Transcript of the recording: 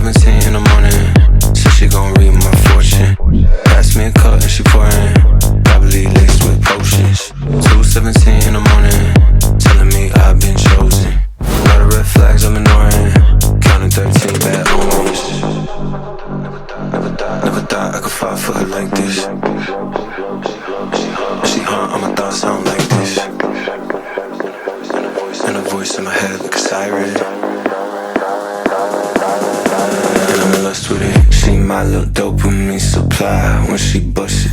2:17 in the morning. Said she gon' read my fortune. Pass me a cup and she pouring. Probably laced with potions. 2:17 in the morning. Telling me I've been chosen. All the red flags I'm ignoring. Counting 13 bad homies. Never thought I could fall for her like this. She haunt all my thoughts sound like this. And a voice in my head like a siren. And I'm in lust with it. She my little dopamine supply. When she busts